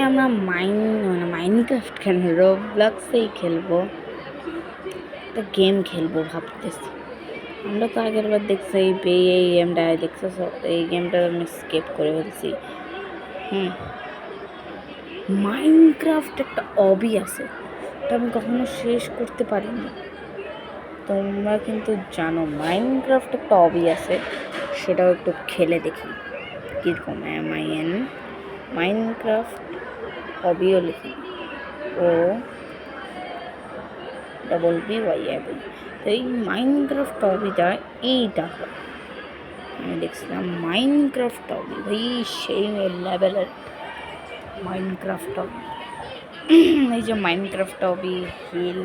আমরা মাইনক্রাফট খেলবো, রোবলক্সেই খেলবো, একটা গেম খেলবো ভাবতেছি। আমরা তো আগের বার দেখছি এই গেমটা দেখছো, এই গেমটা আমি স্কিপ করে ফেলছি। মাইনক্রাফট একটা হবি আছে, এটা আমি কখনো শেষ করতে পারিনি। তোমরা কিন্তু জানো মাইনক্রাফট একটা হবি আছে, সেটাও একটু খেলে দেখি কীরকম। মাইনক্রাফট হবিও লিখি, ও WYAB। তো এই মাইনক্রাফট হবিটা এইটা হয়, আমি দেখছিলাম মাইনক্রাফট হবি ভাই সেই লেভেলের মাইনক্রাফট হবি। এই যে মাইনক্রাফট হবি হিল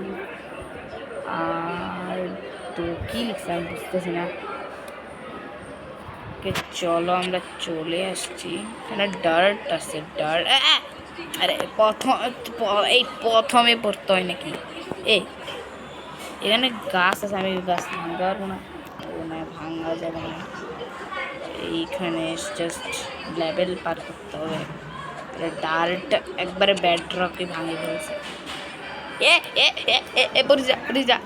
আর তো কী লিখছে আমি বুঝতেছি না। চলো আমরা চলে আসছি, এখানে ডার্ট আছে, ডার্ট। আরে প্রথমে পড়তে হয় নাকি? এখানে গাছ আছে, আমি গাছ ভাঙতে পারবো না, ভাঙা যাবে না। এইখানে জাস্ট লেভেল পার করতে হবে। ডার্ট একবারে ব্যাডরকে ভাঙে ফেলছে। পড়ে যা।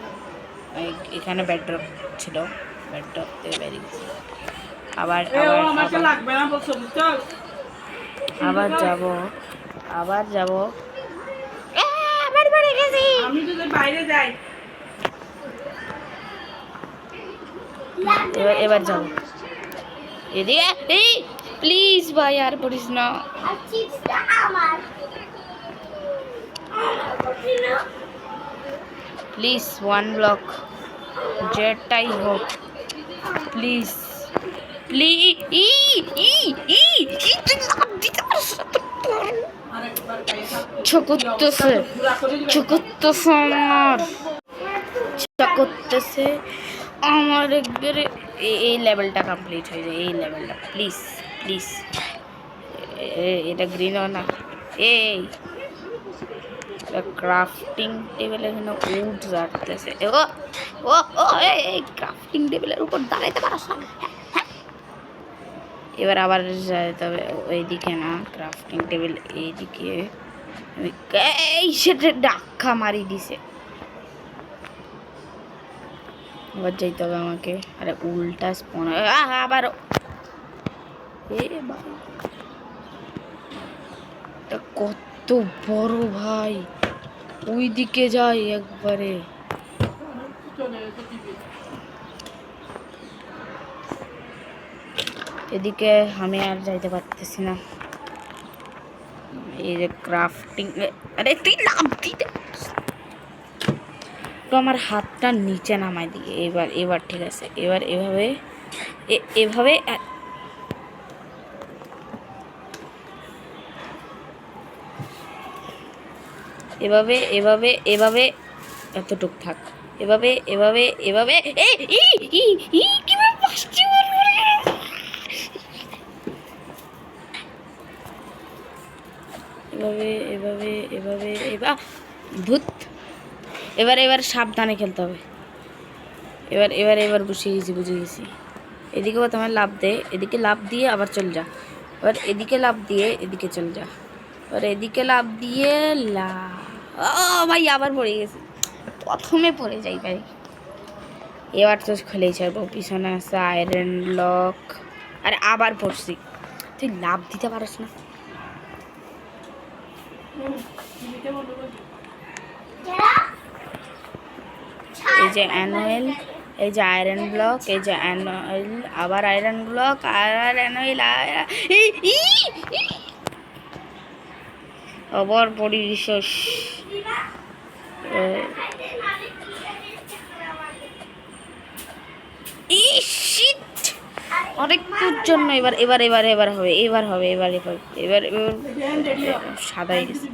এখানে ব্যাডরক ছিল, ব্যাডরক থেকে বেরিয়ে গেছে। আবার যাব। আমি যদি বাইরে যাই এবার যাবো এদিকে। প্লিজ ভাই আর পড়িস না, প্লিজ 1 ব্লক যেটাই হোক, প্লিজ করতেছে আমার একবারে। এই লেভেলটা কমপ্লিট হয়ে যায়, এই লেভেলটা প্লিজ। এটা গ্রিন না, এই ক্রাফটিং টেবিল এখানে উড রাখতেছে। এই ক্রাফটিং টেবিলের উপর দাঁড়াইতে পারছ না। এবার আবার যেতে হবে ওইদিকে, না ক্রাফটিং টেবিল এইদিকে। এই সেটা ডাক্কা মারি দিছে, এবার যাইতে হবে আমাকে। আরে উল্টা স্পন আবার। কত বড় ভাই, ওই দিকে যাই একবারে। এদিকে আমি আর যাইতে পারতেছি না। এই যে ক্রাফটিং, আরে তুই নাম দিতে তো আমার হাতটা নিচে নামাই দিয়ে। এবার ঠিক আছে, এবার এভাবে এভাবে এতটুক থাক। এভাবে ধুত। এবার সাবধানে খেলতে হবে। এবার বুঝে গেছি। এদিকে প্রথমে লাফ দে, এদিকে লাফ দিয়ে আবার চল যা। এবার এদিকে লাফ দিয়ে এদিকে চল যা। এবার এদিকে লাফ দিয়ে ভাই আবার পড়ে গেছি, প্রথমে পড়ে যাই ভাই। এবার তো খেলেই ছাড়বো। পিছনে আছে আয়রন ব্লক, আর আবার পড়ছি। তুই লাভ দিতে পারিস না। এই যে অ্যানুয়েল, এই যে আয়রন ব্লক, এই যে অ্যানুয়েল, আবার আয়রন ব্লক, আর অ্যানুয়েল, আবার পড়ি রিসোর্স। অনেকটার জন্য এবার সাদা হয়ে গেছে।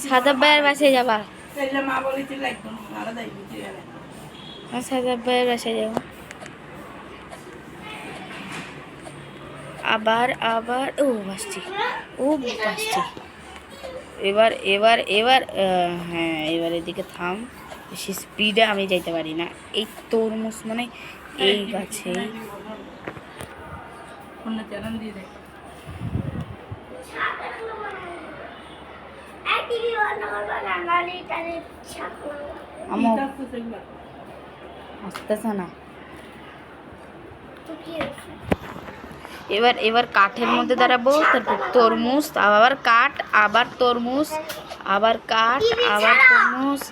সাদা ভাইয়ের বাসায় যাবা, সাদা ভাইয়ের বাসায় যাবো। আবার বাসছি। এবার হ্যাঁ, এবার এদিকে থাম। বেশি স্পিডে আমি যাইতে পারি না। এই তরমুজ মানে এই গাছে আসতেছে না। এবার এবার কাঠের মধ্যে দাঁড়াবো, তারপর তরমুজ, আবার কাঠ, আবার তরমুজ, আবার কাঠ, আবার তরমুজ,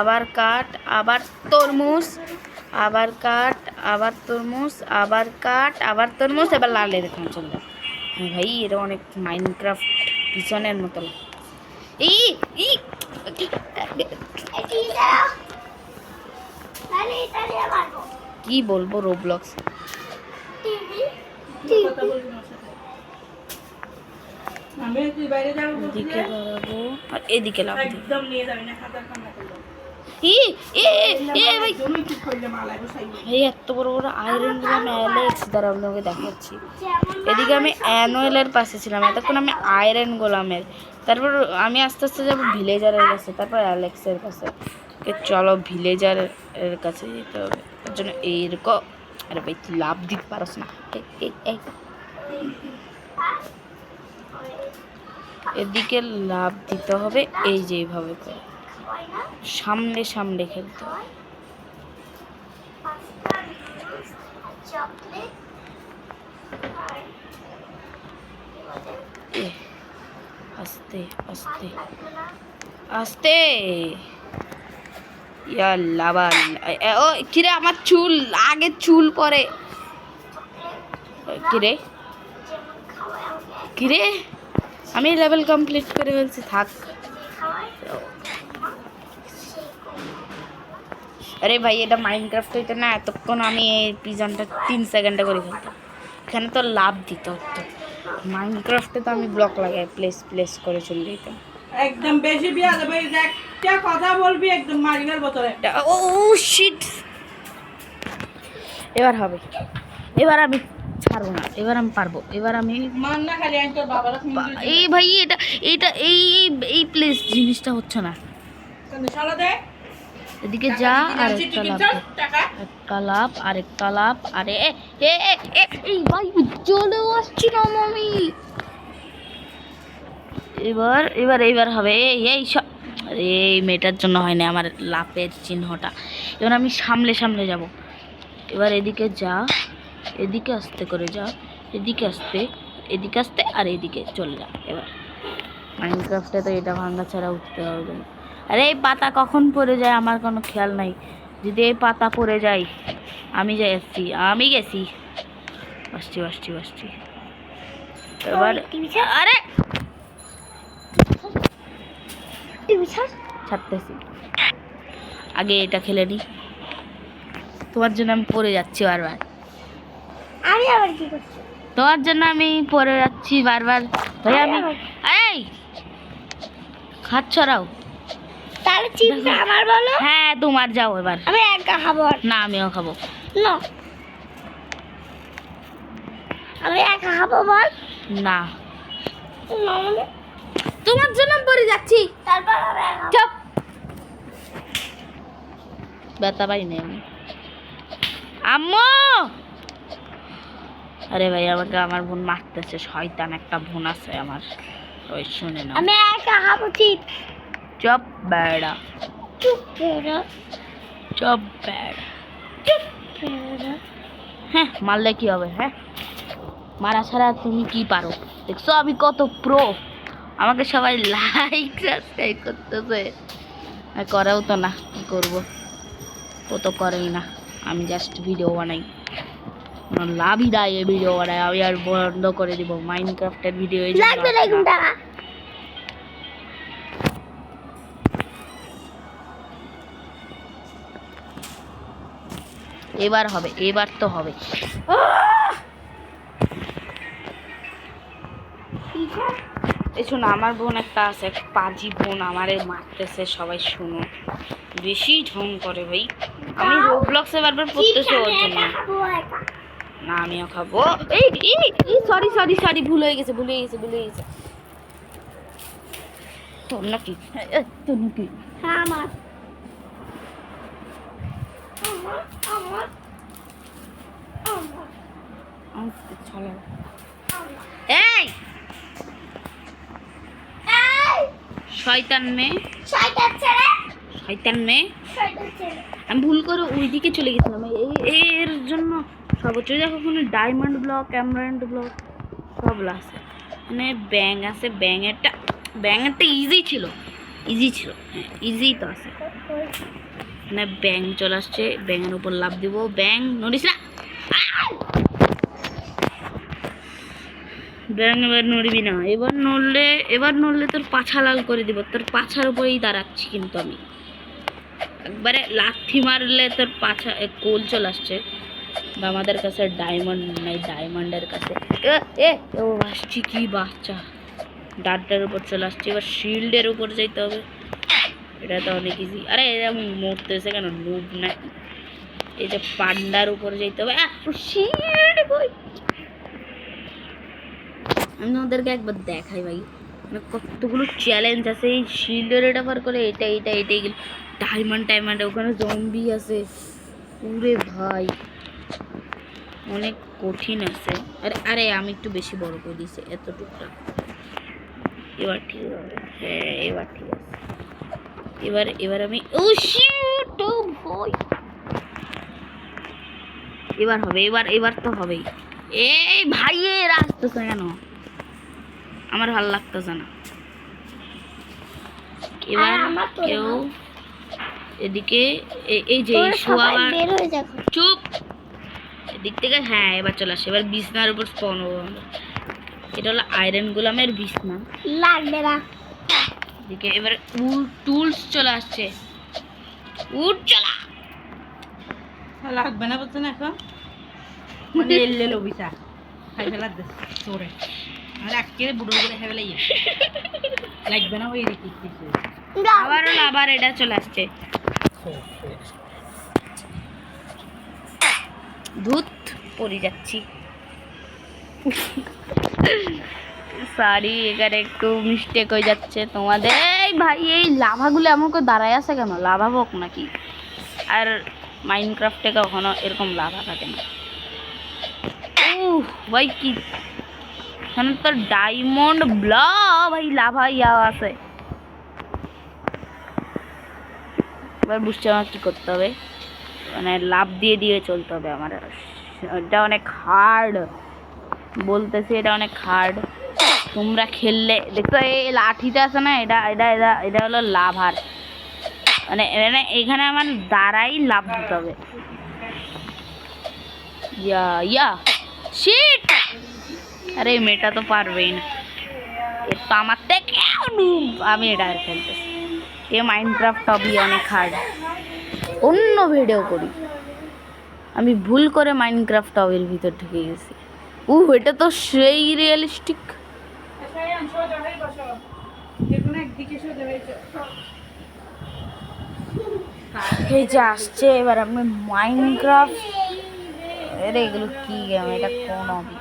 আবার কাঠ, আবার তরমুজ, আবার কাঠ, আবার তরমুজ, আবার কাঠ, আবার তরমুজ, এবার লালে দেখুন চলবে। হ্যাঁ ভাই, এটা অনেক মাইনক্রাফট পিছনের মতো। এই কি বলবো, রোবলক্স এদিকে দাঁড়াবো আর এদিকে লাভ ভাই, এত বড় বড় আয়রন গুলো আমি অ্যালেক্স দ্বারা আপনাকে দেখাচ্ছি। এদিকে আমি অ্যানুয়েলের পাশে ছিলাম, এতক্ষণ আমি আয়রন গোলামের, তারপর আমি আস্তে আস্তে যাবো ভিলেজারের কাছে, তারপর অ্যালেক্সের কাছে। চলো ভিলেজারের কাছে যেতে হবে, তার জন্য এইরকম। আরে ভাই তুই লাভ দিতে পারস না। এদিকে লাভ দিতে হবে এই যে এইভাবে করে, সামনে সামনে খেলতে হবে। আস্তে আস্তে আস্তে, ও কিরে আমার চুল, আগে চুল পরে। কিরে কিরে আমি লেভেল কমপ্লিট করে ফেলছি, থাক। আরে ভাই এটা মাইনক্রাফট হইতে না, এতক্ষণ আমি এই পিজনটা 3 সেকেন্ডে করে ফেলতাম। এখানে তো লাভ দিতে হতো, মাইনক্রাফটে তো আমি ব্লক লাগাই প্লেস প্লেস করে চলে যেতাম। একদম বেশি বিয়া দেবে, একটা কথা বলবি একদম মারিনার বোতলে। ও শিট, এবার হবে, এবার আমি ছাড়বো না, এবার আমি পারবো, এবার আমি মান না খালি আমি তোর বাবার। এই ভাই এটা এটা এই এই প্লেস জিনিসটা হচ্ছে না। শালা দে এদিকে যা, আর একটা লাভ, একটা লাভ, আরেকটা লাভ। আরে এই ভাই চলেও আসছি না আমি। এবার এবার এবার হবে এই আরে এই মেয়েটার জন্য হয় না আমার লাভের চিহ্নটা। এবার আমি সামনে সামনে যাব। এবার এদিকে যা, এদিকে আস্তে করে যা, এদিকে আসতে, এদিকে আসতে, আর এদিকে চলে যা। এবার মাইনক্রাফটে তো এটা ভাঙা ছাড়া উঠতে হবে না। আরে এই পাতা কখন পড়ে যায় আমার কোনো খেয়াল নাই, যদি এই পাতা পড়ে যায় আমি যাই আসছি, আমি গেছি, আসছি আসছি আসছি। এবার আরে ছাড়তেছি, আগে এটা খেলে নি, তোমার জন্য আমি পড়ে যাচ্ছি বারবার। আমি আবার কি করছি? তোমার জন্য আমি পড়ে যাচ্ছি বারবার। ভাই আমি এই হাত ছড়াও। তাহলে চিপস আমার বলো। হ্যাঁ তোমার, যাও এবার। আমি একা খাবো না আমিও খাবো। না আমি একা খাবো বল। না না মানে তোমার জন্য আমি পড়ে যাচ্ছি। তারপর আমি একা চুপ, ব্যথা পাই না আমি। আম্মু, আরে ভাই আমাকে আমার বোন মারতেছে, শয়তান একটা বোন আছে আমার, ওই শুনে না। আমি একা খাবো চিপস। চুপ বেড়া, চুপ করে চুপ বেড়া, চুপ করে। হ্যাঁ মারলে কি হবে? হ্যাঁ মারা ছাড়া তুমি কি পারো? দেখছো আমি কত প্রো, আমাকে সবাই লাইক সাবস্ক্রাইব করতেছে, আর করেও তো না, কি করবো, ও তো করেই না। আমি জাস্ট ভিডিও বানাই, কোনো লাভই নাই এই ভিডিও বানাই, আমি আর বন্ধ করে দিব মাইনক্রাফটের ভিডিও। লাগবে না এরকম টাকা। এবার হবে, এবার তো হবে। এই শোনো, আমার বোন একটা আছে, এক পাজি বোন আমারে মারতেছে, সবাই শুনো, বেশি ঢং করে ভাই। আমি রোবলক্সে বারবার পড়তেছি ওর জন্য। না আমিও খাবো। এই সরি সরি সরি, ভুল হয়ে গেছে, ভুলে গেছে, ভুলে গেছে। তোর নাকি, তোর নাকি হ্যাঁ আমার আমার আমার এই শয়তান মেয়ে, শয়তান ছেলে শয়তান মেয়ে। শয়তান ছেলে আমি ভুল করে ওইদিকে চলে গেছিলাম। এর জন্য সর্বোচ্চ দেখো কোনো ডায়মন্ড ব্লক, এমরাল্ড ব্লক সব আছে। মানে ব্যাং আছে, ব্যাঙেরটা ইজি ছিল, হ্যাঁ ইজি তো আছে। মানে ব্যাং চলে আসছে, ব্যাঙের উপর লাফ দিব। ব্যাং নড়িস না, ব্যাং এবার নড়বি না। এবার নড়লে তোর পাছা লাল করে দিব। তোর পাছার উপরেই দাঁড়াচ্ছি কিন্তু আমি। একবারে লাথি মারলে তোর পাছা কোল চলে আসছে। আমাদের কাছে ডায়মন্ড নাই, ডায়মন্ডের কাছে ও আসছি কি বাচ্চা। ডার্টের উপর চলে আসছে, এবার শিল্ডের উপর যাইতে হবে। এটা তো অনেক ইজি। আরে এরকম মরতেছে কেন, নুব না। এই যে পান্ডার উপর যাইতে হবে। শিল্ড কই, আমি ওদেরকে একবার দেখাই ভাই, মানে কতগুলো চ্যালেঞ্জ আছে এই শিল্ডের এটা পার করে। এটাই গেল ডায়মন্ড ওখানে জম্বি আছে। ওরে ভাই অনেক কঠিন আছে। আরে আমি একটু বেশি বড় করে দিয়েছি এতটুকটা। এবার ঠিক হবে, হ্যাঁ এবার ঠিক আছে। এবার আমি ও শিট ভাই, এবার হবে, এবার তো হবেই। এই ভাই এর আসতেছে কেন, আমার ভালো লাগতেছে না। এবার কেউ এদিকে এই যে শোয়াবার, বের হয়ে যাও চুপ এদিক থেকে। হ্যাঁ এবার চলে আসে, এবার বিছনার উপর স্পন হবো আমরা। এটা হলো আয়রন গোলামের বিছনা। লাগবে না এদিকে এবার টুলস চলে আসছে। উঠ চলা লাগবে না বলছে না এখন, মানে এলে লবিসা খাই ফেলার দে তোরে। আর আজকে বুড়ো করে খাই ফেলাই লাগবে না ওই রীতি কিছু। আবার এটা চলে আসছে। ধুত পড়ে যাচ্ছি, সরি এখানে একটু মিস্টেক হয়ে যাচ্ছে তোমাদের। এই ভাই এই লাভাগুলো আমাকে দাঁড়ায় আছে কেন, লাভা হোক নাকি? আর মাইনক্রাফটে কখনো এরকম লাভা থাকে না। ভাই কি এখানে তো ডায়মন্ড ব্লক, ভাই লাভা ইয়া আছে। এবার বুঝতে আমার কি করতে হবে, মানে লাভ দিয়ে চলতে হবে আমার। এটা অনেক হার্ড বলতেছি, এটা অনেক হার্ড। তোমরা খেললে দেখো এই লাঠিটা আছে না, এটা হলো লাভার, মানে এখানে আমার দ্বারাই লাভ দিতে হবে। ইয়া শিট, আরে মেয়েটা তো পারবেই না, এর তো আমার থেকে আমি এটা আর খেলতেছি। এ মাইনক্রাফট হবি অনেক হার্ড, অন্য ভিডিও করি। আমি ভুল করে মাইনক্রাফট হবির ভিতর ঢুকে গেছি। এটা তো সেই রিয়েলিস্টিক। এই যে আসছে এবার আমি মাইনক্রাফট। আরে এগুলো কি গেম, এটা কোন হবি?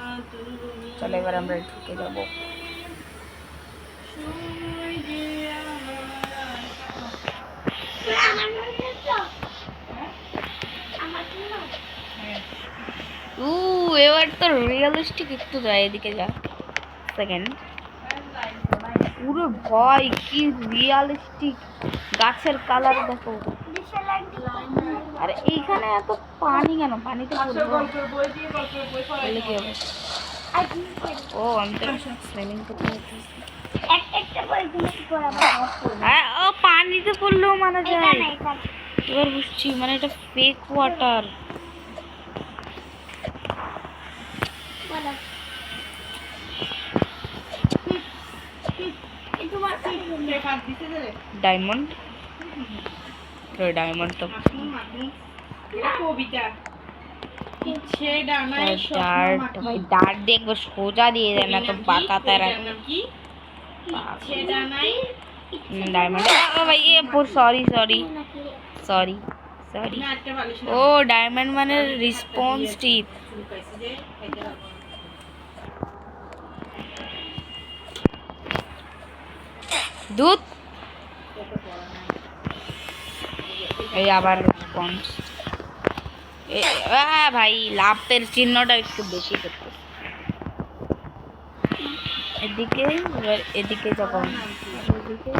চলো এবার আমরা ঢুকে যাব। এবার তো রিয়েলিস্টিক একটু যায়, এদিকে যা সেকেন্ড। পুরো ভয় কি রিয়েলিস্টিক, গাছের কালার দেখো। আরে এইখানে এত পানি কেন, পানিতে পড়বো তাহলে কি হবে? ও আমি তো সুইমিং করতে যেতেছি। হ্যাঁ ও পানিতে পড়লেও মারা যায়। এবার বুঝছি, মানে এটা ফেক ওয়াটার। ডায়মন্ড ডায়মন্ড তো কবিতা ডার্ট দেখবো সোজা দিয়ে দেয় না তো বাঁকা তারা। ডায়মন্ড ভাই সরি ও ডায়মন্ড মানে রেসপন্সিভ। দুধ এই আবার রেসপন্স। ভাই লাভের চিহ্নটা একটু বেশি করতে। এদিকে এবার এদিকে যখন এদিকে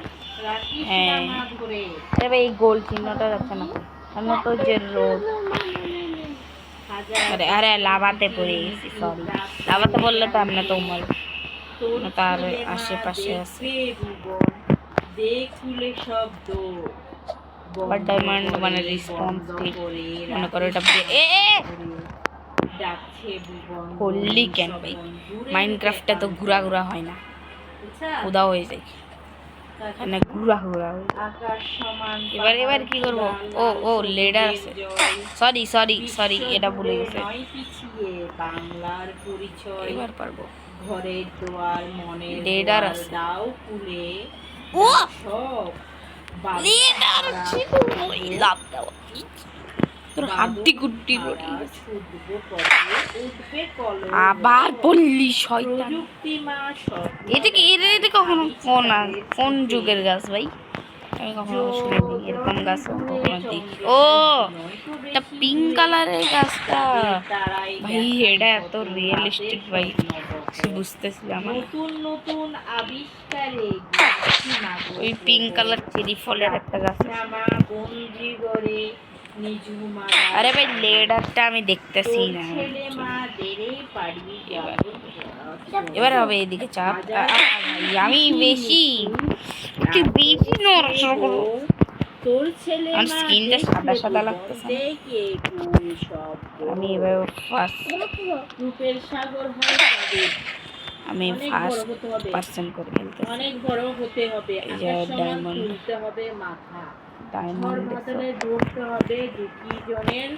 রাখিস হ্যাঁ। না মা ধরে। তবে এই গোল চিহ্নটা যাচ্ছে না কেন তো যে রোদ হাজার আরে আরে লাভাতে পড়ে গেছি সরি লাভাতে বললে তো আপনি তো উমর তোর তার ছেলে মা আশেপাশে আছে দেখবে ভুবন, দেখ খুলে শব্দ। আবার ডায়মন্ড মানে রেসপন্স মনে করো এটা ডাকছে ভুবন, হললি কেন ভাই মাইনক্রাফটে তো ঘুরা ঘুরা হয় না উদাও হয়ে যায় এখানে ঘুরা ঘুরা হয় আকাশ সমান এবার কি করব ও লেডার আছে সরি সরি সরি এটা ভুলে গেছে নয় পিছিয়ে বাংলার পরিচয়। এবার পারবো ঘরের দুয়ার মনের লেডার দুয়ার আছে দাও খুলে ও সব লেডার ছিল ওই লাভ দাও তোর হাড্ডি গুড্ডি পড়ে গেছে। আবার বললি শয়তান প্রযুক্তি মা সব এটা কখনো কোন যুগের গাছ ভাই আমি কখনো শুনিনি এরকম গাছ কখনো দেখি ও এটা পিঙ্ক কালারের গাছটা ভাই এটা এত রিয়েলিস্টিক ভাই সে বুঝতেছিলাম না। নতুন নতুন আবিষ্কারে ওই পিঙ্ক কালার চেরি ফলের একটা গাছ আছে। নামা বন্দি করে নিজুমা আরে ভাই লেডারটা আমি দেখতেছি না ছেলে মা দেরে পারি এবার হবে এদিকে চাপ ভাই আমি বেশি একটু বেশি নড়াচড়া করবো তোর ছেলে আমার মা স্কিনটা সাদা সাদা লাগতেছে না। দেখে কুল সব আমি এবার ফার্স্ট রূপের সাগর হয়ে যাবে। আমি অনেক ফার্স্ট বড় হতে হবে, পার্সেন্ট করে খেলতেছি অনেক বড় হতে হবে। এই যে আকাশ সমান diamond। তুলতে হবে মাথা, ঘর ডায়মন্ড ভাতলে ধরতে হবে দুটি জনের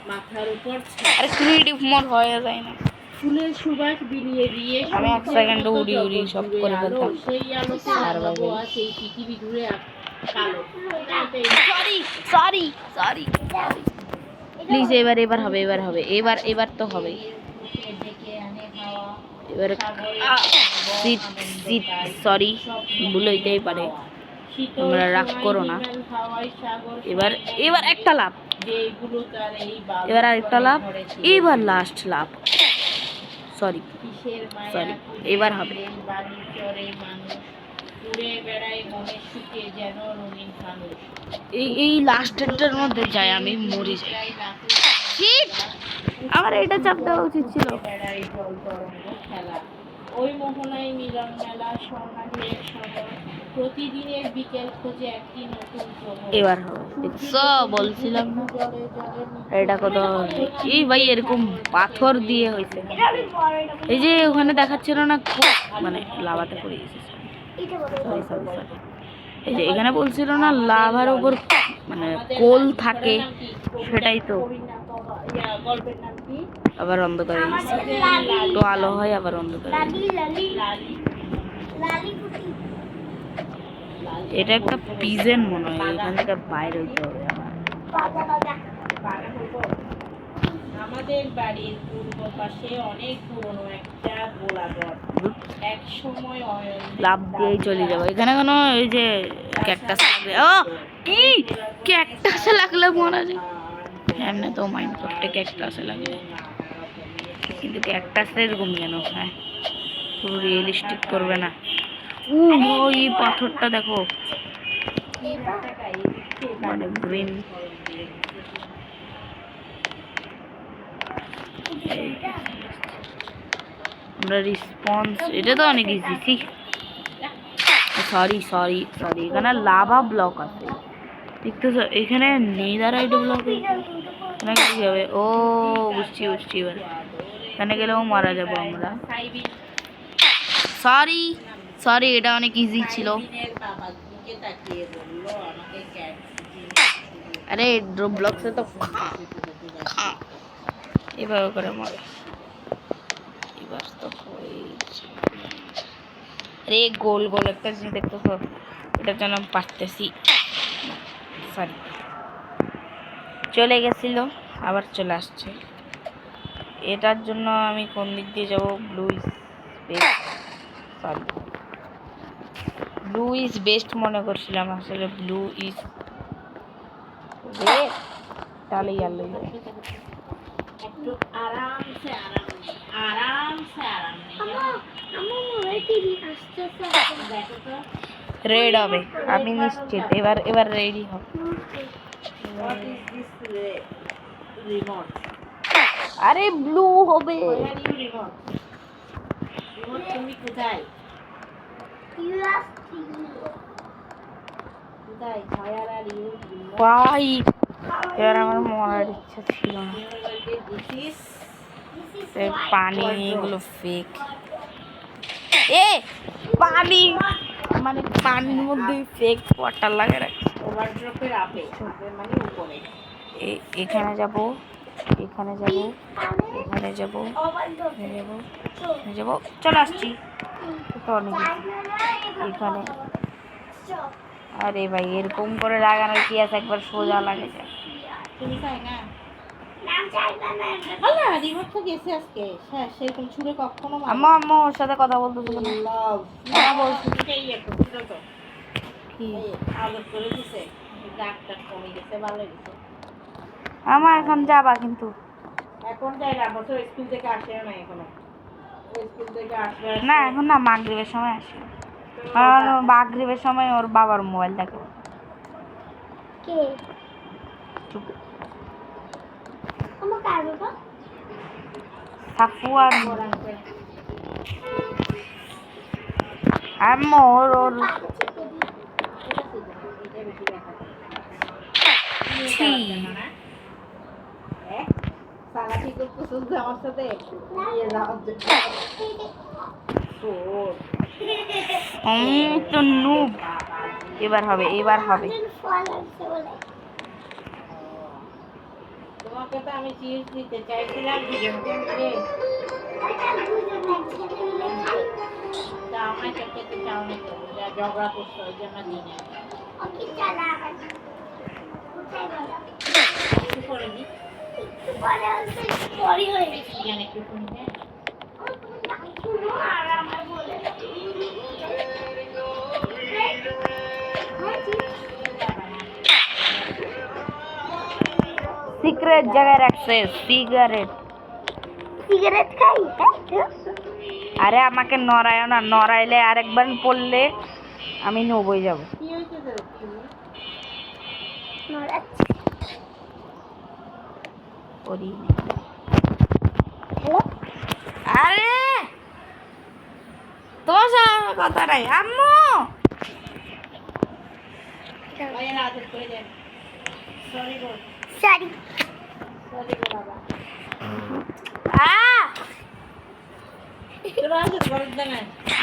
মাথার উপর ছাদ। আরে ক্রিয়েটিভ মোড হয়ে যায় না ফুলের সুবাস বিলিয়ে দিয়ে আমি এক সেকেন্ডে উড়ি উড়ি সব করে আলো, ফেলতাম সেই আলোতে আর ভাই ভাই। আবহাওয়া, সেই পৃথিবী জুড়ে কালো। সরি সরি সরি প্লিজ এবার হবে এবার তো হবে এবার সিট সিট সরি ভুল হইতেই পারে তোমরা রাগ করো না এবার একটা লাভ এবার আরেকটা লাভ এবার লাস্ট লাভ সরি সরি এবার হবে এই লাস্টেরটার মধ্যে যাই আমি মরে যাই Shit! আমার এটা চাপ দেওয়া উচিত ছিল ওই মোহনায় মিলন মেলা স্বর্ণাঢ্যের শহর, প্রতিদিনের বিকেল খোঁজে একটি নতুন প্রহর। এবার হবে দেখছো বলছিলাম না এটা কত এই ভাই এরকম পাথর দিয়ে হয়েছে এই যে ওখানে দেখাচ্ছিল না মানে লাভাতে পড়ে গেছে সরি সরি সরি এই যে এখানে বলছিল না লাভার উপর মানে কোল থাকে সেটাই তো গল্পের নাম কি? আবার অন্ধকারে গেছে একটু আলো হয় আবার অন্ধকারে এটা একটা পিজেন মনে হয় এখান থেকে বাইরে হইতে হবে আমার আমাদের বাড়ির পূর্ব পাশে অনেক পুরনো একটা গোলাঘর, এক সময় লাভ দিয়েই চলে যাবো এখানে কোনো এই যে ক্যাকটাস লাগবে ও কি ক্যাকটাসে লাগলে মনে যায় এমনি তো মাইন্ড করতে ক্যাকটাসে লাগবে কিন্তু ক্যাকটাসে এরকম কেন হ্যাঁ পুরো রিয়েলিস্টিক করবে না এই পাথরটা দেখো মানে গ্রিন আমরা রেসপন্স এটা তো অনেক ইজি সরি সরি সরি এখানে লাভা ব্লক আছে দেখতেছো এখানে নেদারাইট ব্লক এখানে কি হবে ও বুঝছি এবার এখানে গেলেও মারা যাবো আমরা সরি সরি এটা অনেক ইজি ছিল আরে ড্রপ ব্লকসে তো এভাবে করে মারে এবার তো হয়েছে আরে গোল গোল একটা জিনিস দেখতেছো এটার জন্য আমি পারতেছি সরি চলে গেছিল আবার চলে আসছে এটার জন্য আমি কোন দিক দিয়ে যাব blue is best sorry blue is best মনে করছিলাম আসলে ব্লু ইজ তাহলে ইয়ালো একটু আরামসে আরাম নেই। আমার মনে টিভি আসতেছে দেখো তো রেড হবে, আমি নিশ্চিত। এবার এবার রেডি হবে। What is this remote? আরে ব্লু হবে। Where are you remote? Remote তুমি কোথায়? You have to. কোথায়? Where are you remote? ভাই এবার আমার মরার ইচ্ছা ছিল না। This is This is এই white. পানি এগুলো ফেক। এ পানি মানে পানির মধ্যে ফেক ওয়াটার লাগে রাখছে। overdrop-এর আপে মানে উপরে। এখানে যাব, এখানে যাব, এখানে যাব, Overdrop. এখানে যাব, এখানে যাব, চলে আসছি। তো অনেক এখানে। Stop. আরে ভাই এরকম করে লাগানোর কি আছে, একবার সোজা লাগে যায়। তুমি তাই না? নাম চাইবে না। আল্লাহ রিমোট তো গেছে আজকে। হ্যাঁ সেরকম ছুঁড়ে কখনো আম্মু আম্মু ওর সাথে কথা বলতেছিল না। লাভ হ্যাঁ, বলছি। এই একটা ছিল তো কি এই আদর করে দিছে ডাক্তার কমে গেছে ভালো গেছে আমা এখন যাবা কিন্তু? এখন যাই না বছর স্কুল থেকে আসেও না এখনো স্কুল থেকে আসবে না এখন না, মাগরিবের সময় আসে। কারণ মাগরিবের সময় ওর বাবার মোবাইল দেখে। কে? চুপ। আমার কার বাবা? সাফু আর আম্মু ওর ওর ছি। সালাকি করতেছ আমার সাথে নিয়ে যাওয়ার জন্য তো নুব। এবার হবে, এবার হবে। ফল আছে বলে। তোমাকে তো আমি চিজ দিতে চাইছিলাম দুজনকে মিলে ওইটা দুজন একসাথে মিলে খাই। তা আমার চোখে তো চাও না তো যা ঝগড়া করছো ওই জন্য দিই না ওকে চালা আবার। কোথায় গেল? একটু করে দিই একটু পরে হচ্ছে পরি হয়ে গেছে। জানি একটু শুনতে তুমি নাম শুনো আর আমার বলে দাও। হ্যাঁ, ঠিক। সিক্রেট জায়গায় রাখছে সিগারেট। সিগারেট খাই? আরে আমাকে নড়ায়ও না, নড়াইলে আরেকবার পড়লে আমি নবই যাব। কি হয়েছে তোর তুমি নড়াচ্ছি। করি হ্যালো? আরে তোমার সাথে আমার কথা নাই আম্মু। ভাইয়ের আদর করে দেন সরি বল সরি। সরি বল বাবা আ তোর আদর করে দেন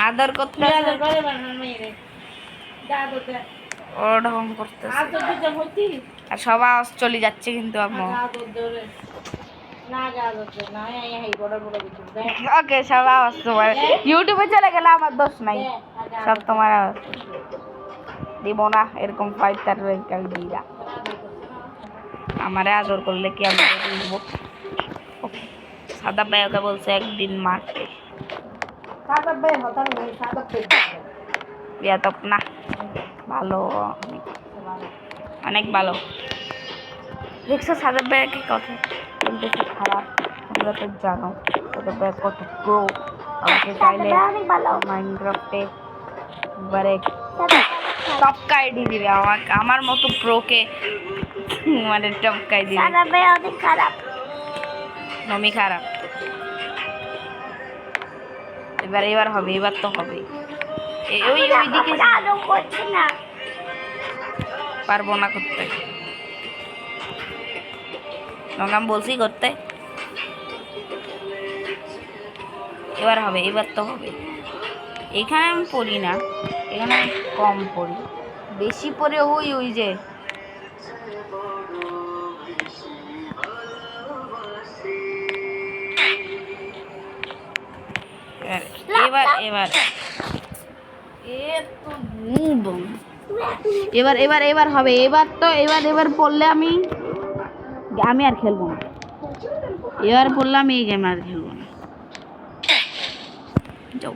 আদর করতে আদর করে বানান মেরে দাদর দে ও ঢং করতেছে। আদর দিতে হইছি আর সব আওয়াজ চলে যাচ্ছে কিন্তু আম্মু। আদর ধরে না আদর দে না এই বড় বড় কিছু দে ওকে সব আওয়াজ তোমার। ইউটিউবে চলে গেলে আমার দোষ নাই, সব তোমার আওয়াজ। দিব না এরকম ফাইটার আমি দিই না। আমারে আদর করলে কি আমি দিব? সাদা ভাই ওকে বলছে একদিন মারতে। সাদা বে হতাম নেই সাদা পেট বেয়াদব না, ভালো অনেক, অনেক ভালো। দেখছো সাদা ভাই কি কথা বলতেছে খারাপ? তোমরা তো জানো সাদা ভাই কত প্রো। আমাকে চাইলে অনেক ভালো। মাইনক্রাফটে একবারে টপকাই দিয়ে দিবে আমাকে, আমার মতো প্রোকে মানে টপকাই দিবে। সাদা ভাই অনেক খারাপ। নমি খারাপ। এবার হবে, এবার তো হবে। ওই ওইদিকে আদৌ করছে না। পারবো না করতে। তোমাকে আমি বলছি করতে। এবার হবে, এবার তো হবে। এখানে আমি পড়ি না, এখানে আমি কম পড়ি, বেশি পড়ে ওই ওই যে এবার এবার এবার এবার এবার হবে। এবার তো এবার পড়লে আমি আর খেলবো না। এবার পড়লে আমি এই গেম আর খেলবো না। যাও।